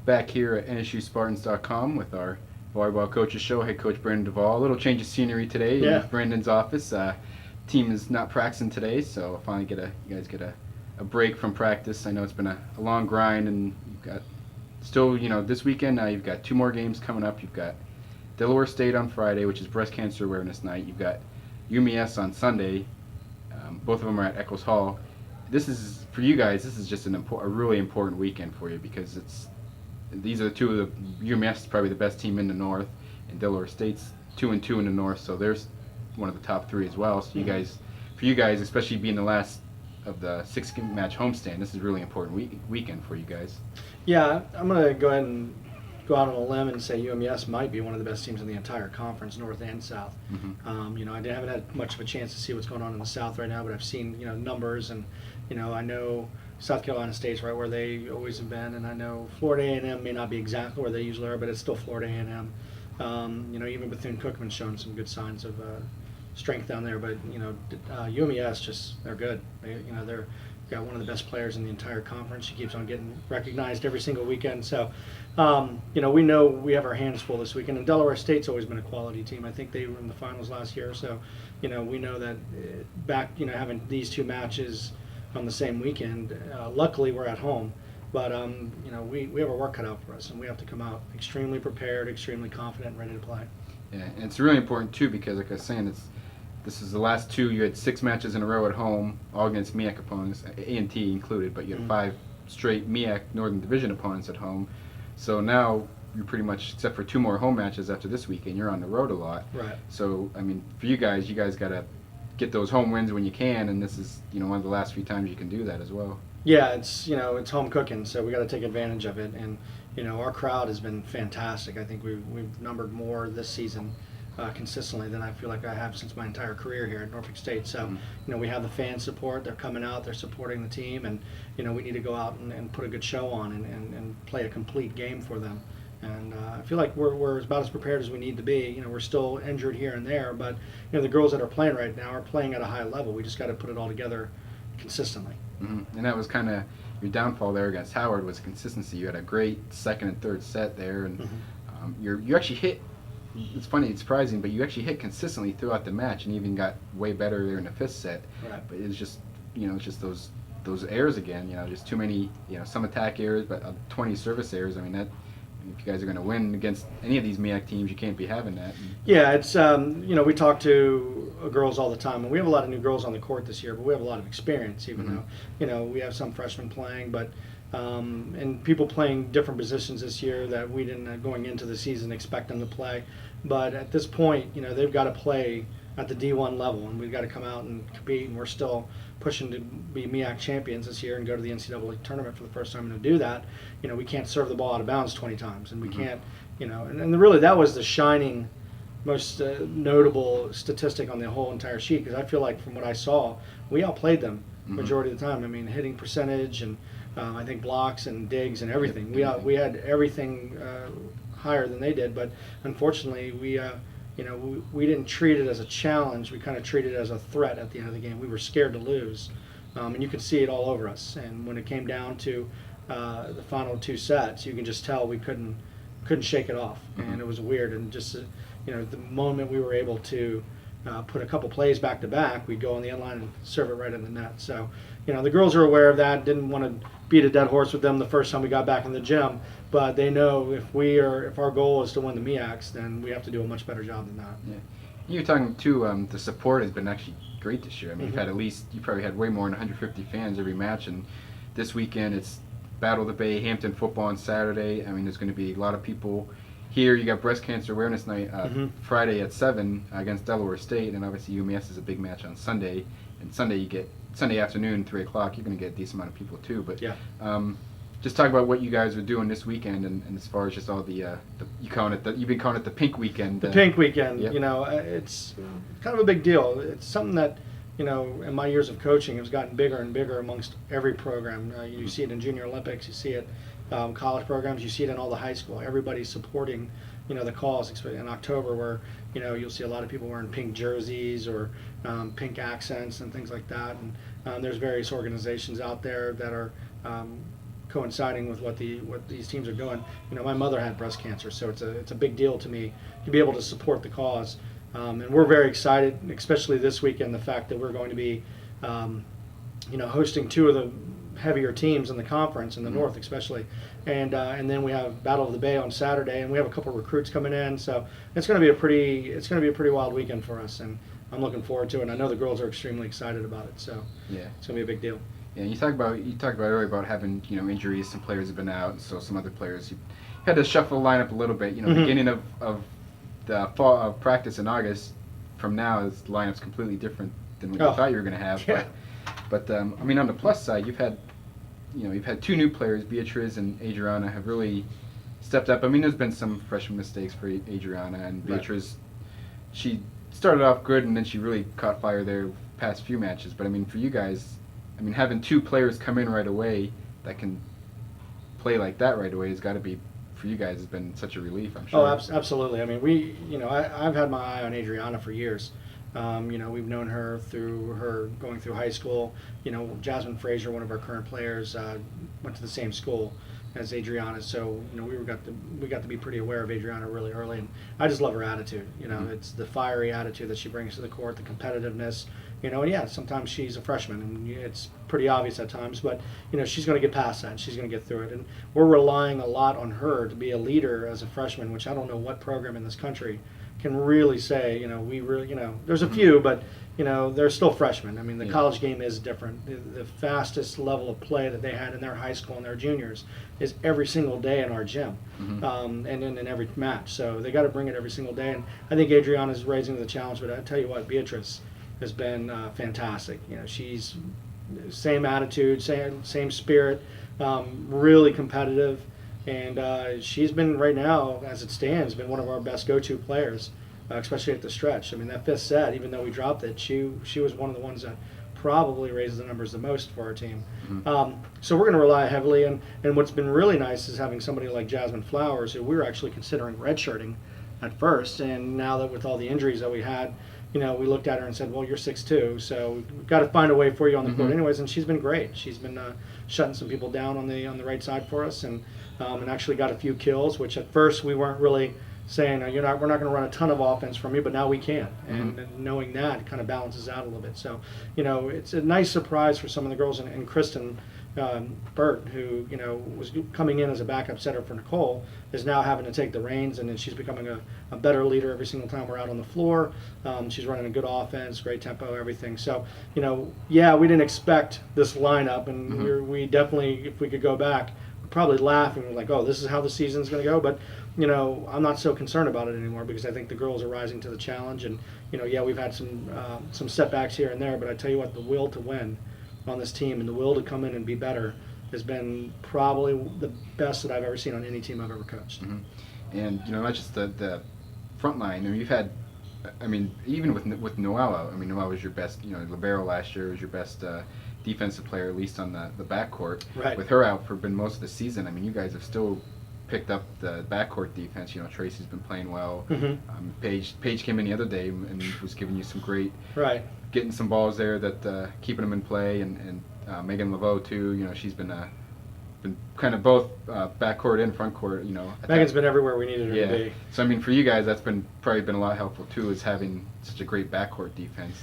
back here at NSUSpartans.com with our volleyball coaches show. Head coach Brandon Duvall. A little change of scenery today Yeah. in Brandon's office. Team is not practicing today, so finally you guys get a break from practice. I know it's been a long grind, and you've got still, this weekend. Now you've got 2 more games coming up. You've got Delaware State on Friday, which is Breast Cancer Awareness Night. You've got UMES on Sunday. Both of them are at Eccles Hall. This is, for you guys, this is just a really important weekend for you, because these are two of the, UMS is probably the best team in the North, and Delaware State's 2-2 in the North, so there's one of the top 3 as well. So for you guys, especially being the last of the 6-match homestand, this is a really important weekend for you guys. Yeah, I'm going to go ahead and go out on a limb and say UMES might be one of the best teams in the entire conference, North and South. I haven't had much of a chance to see what's going on in the South right now, but I've seen numbers, and I know South Carolina State's right where they always have been, and I know Florida A&M may not be exactly where they usually are, but it's still Florida A&M. Even Bethune-Cookman's shown some good signs of strength down there, but UMES they're good. They're got one of the best players in the entire conference. She keeps on getting recognized every single weekend. So, we know we have our hands full this weekend. And Delaware State's always been a quality team. I think they were in the finals last year. So, we know that having these 2 matches on the same weekend, luckily we're at home. But, we have our work cut out for us, and we have to come out extremely prepared, extremely confident, and ready to play. Yeah, and it's really important, too, because like I was saying, this is the last 2. You had 6 matches in a row at home, all against MEAC opponents, A&T included, but you had 5 straight MEAC Northern Division opponents at home. So now you're pretty much, except for 2 more home matches after this weekend, you're on the road a lot. Right. So, for you guys got to get those home wins when you can, and this is, one of the last few times you can do that as well. Yeah, it's home cooking, so we got to take advantage of it. And our crowd has been fantastic. I think we've numbered more this season consistently than I feel like I have since my entire career here at Norfolk State. So, we have the fan support. They're coming out. They're supporting the team. And, we need to go out and put a good show on and play a complete game for them. And I feel like we're about as prepared as we need to be. We're still injured here and there, but, the girls that are playing right now are playing at a high level. We just got to put it all together consistently. And that was kind of your downfall there against Howard, was consistency. You had a great second and third set there, and you actually hit. It's funny, it's surprising, but you actually hit consistently throughout the match, and even got way better there in the 5th set. Right. But it's just, it's just those errors again. Just too many, some attack errors, but 20 service errors. If you guys are going to win against any of these MEAC teams, you can't be having that. Yeah, it's we talk to girls all the time, and we have a lot of new girls on the court this year, but we have a lot of experience, even though we have some freshmen playing, but and people playing different positions this year that we didn't going into the season expect them to play. But at this point, they've got to play at the D1 level, and we've got to come out and compete. And we're still pushing to be MEAC champions this year and go to the NCAA tournament for the first time. And to do that, we can't serve the ball out of bounds 20 times, and we can't, and really that was the shining, most notable statistic on the whole entire sheet, because I feel like from what I saw, we outplayed them majority of the time. Hitting percentage and I think blocks and digs and everything. We had everything higher than they did, but unfortunately we didn't treat it as a challenge. We kind of treated it as a threat at the end of the game. We were scared to lose, and you could see it all over us. And when it came down to the final 2 sets, you can just tell we couldn't shake it off, and it was weird. And just the moment we were able to put a couple plays back to back, we'd go on the end line and serve it right in the net. So the girls are aware of that. Didn't want to beat a dead horse with them the first time we got back in the gym, but they know if our goal is to win the MEACs, then we have to do a much better job than that. Yeah, you're talking too. The support has been actually great this year. You've had you probably had way more than 150 fans every match, and this weekend it's Battle of the Bay, Hampton football on Saturday. There's going to be a lot of people here. You got Breast Cancer Awareness Night Friday at 7 against Delaware State, and obviously UMS is a big match on Sunday. And Sunday you get Sunday afternoon, 3 o'clock. You're going to get a decent amount of people too. But yeah. Just talk about what you guys are doing this weekend, and as far as just all you've been calling it the Pink Weekend. The Pink Weekend. Yep. It's kind of a big deal. It's something that in my years of coaching has gotten bigger and bigger amongst every program. You see it in Junior Olympics. You see it college programs. You see it in all the high school. Everybody's supporting the cause, especially in October, where you'll see a lot of people wearing pink jerseys or pink accents and things like that. And there's various organizations out there that are coinciding with what these teams are doing. You know, my mother had breast cancer, so it's a big deal to me to be able to support the cause. And we're very excited, especially this weekend, the fact that we're going to be, hosting two of the heavier teams in the conference in the North, especially, and then we have Battle of the Bay on Saturday, and we have a couple of recruits coming in, so it's going to be a pretty wild weekend for us, and I'm looking forward to it. And I know the girls are extremely excited about it, so Yeah. it's going to be a big deal. Yeah, you talked about earlier about having injuries. Some players have been out, so some other players you had to shuffle the lineup a little bit. Beginning of the fall of practice in August, from now, this lineup's completely different than what you thought you were going to have. Yeah. But I mean, on the plus side, you've had two new players, Beatriz and Adriana, have really stepped up. I mean, there's been some freshman mistakes for Adriana, and Beatriz, she started off good, and then she really caught fire there past few matches. But I mean, for you guys, I mean, having two players come in right away that can play like that right away has got to be, for you guys, has been such a relief, I'm sure. Oh, absolutely. I mean, I've had my eye on Adriana for years. We've known her through her going through high school. Jasmine Frazier, one of our current players, went to the same school as Adriana, so we got to be pretty aware of Adriana really early, and I just love her attitude. It's the fiery attitude that she brings to the court, the competitiveness. And yeah, sometimes she's a freshman, and it's pretty obvious at times, but she's going to get past that, and she's going to get through it, and we're relying a lot on her to be a leader as a freshman, which I don't know what program in this country can really say, we really, there's a few, but they're still freshmen. I mean, the college game is different. The fastest level of play that they had in their high school and their juniors is every single day in our gym, and in every match. So they got to bring it every single day. And I think Adriana's raising the challenge. But I tell you what, Beatrice has been fantastic. She's same attitude, same spirit, really competitive. And she's been, right now, as it stands, been one of our best go-to players, especially at the stretch. I mean, that fifth set, even though we dropped it, she was one of the ones that probably raised the numbers the most for our team. So we're going to rely heavily. And what's been really nice is having somebody like Jasmine Flowers, who we were actually considering redshirting at first. And now that with all the injuries that we had, we looked at her and said, well, you're 6'2", so we've got to find a way for you on the court anyways. And she's been great. She's been shutting some people down on the right side for us, and actually got a few kills, which at first we weren't really saying, we're not going to run a ton of offense from you, but now we can. And knowing that kind of balances out a little bit. So, it's a nice surprise for some of the girls. And Kristen Burt, who, was coming in as a backup setter for Nicole, is now having to take the reins, and then she's becoming a better leader every single time we're out on the floor. She's running a good offense, great tempo, everything. So, we didn't expect this lineup, and we definitely, if we could go back, we'd probably laugh and we're like, oh, this is how the season's going to go. But, I'm not so concerned about it anymore, because I think the girls are rising to the challenge. And, we've had some setbacks here and there, but I tell you what, the will to win on this team and the will to come in and be better has been probably the best that I've ever seen on any team I've ever coached. And not just the front line. I mean, you've had, even with Noella. I mean, Noella was your best. Libero last year was your best defensive player, at least on the backcourt. Right. With her out for most of the season, I mean, you guys have still picked up the backcourt defense. Tracy's been playing well. Paige came in the other day and was giving you some great, getting some balls there that keeping them in play, and Megan Laveau too. She's been kind of both backcourt and frontcourt. Megan's been everywhere we needed her to be. So I mean, for you guys, that's probably been a lot helpful too, is having such a great backcourt defense.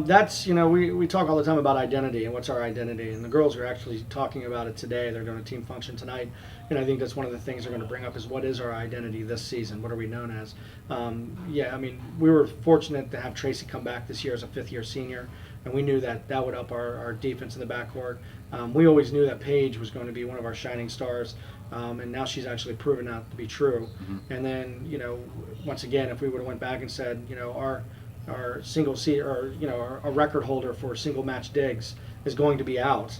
That's we talk all the time about identity and what's our identity, and the girls are actually talking about it today. They're doing a team function tonight, and I think that's one of the things they're going to bring up is what is our identity this season? What are we known as? We were fortunate to have Tracy come back this year as a fifth-year senior, and we knew that would up our defense in the backcourt. We always knew that Paige was going to be one of our shining stars, and now she's actually proven that to be true. And then, once again, if we would have went back and said, our single seat, or our record holder for single match digs is going to be out,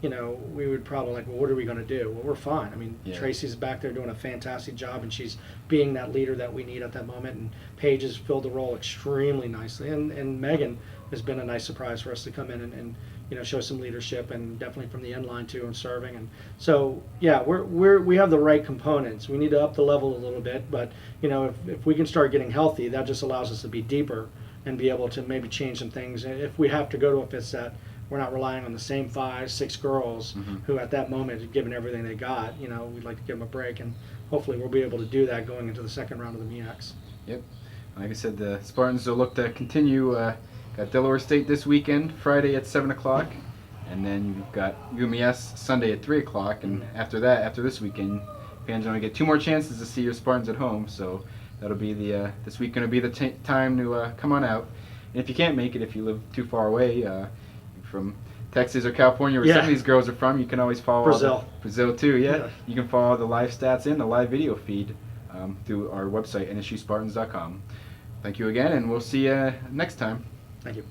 we would probably like, well, what are we going to do? Well, we're fine. I mean, Tracy's back there doing a fantastic job, and she's being that leader that we need at that moment. And Paige has filled the role extremely nicely, and Megan has been a nice surprise for us to come in and show some leadership, and definitely from the end line too, and serving. And so we have the right components. We need to up the level a little bit, but if we can start getting healthy, that just allows us to be deeper and be able to maybe change some things. If we have to go to a fifth set, we're not relying on the same 5, 6 girls Mhm. who at that moment have given everything they got. We'd like to give them a break, and hopefully we'll be able to do that going into the second round of the MEACs. Yep. Like I said, the Spartans will look to continue. Got Delaware State this weekend, Friday at 7 o'clock. And then you've got UMES Sunday at 3 o'clock. And after that, after this weekend, fans only get 2 more chances to see your Spartans at home. So that'll be this week going to be the time to come on out. And if you can't make it, if you live too far away from Texas or California, where some of these girls are from, you can always follow Brazil too. Yeah, you can follow the live stats and the live video feed through our website, nsuspartans.com. Thank you again, and we'll see you next time. Thank you.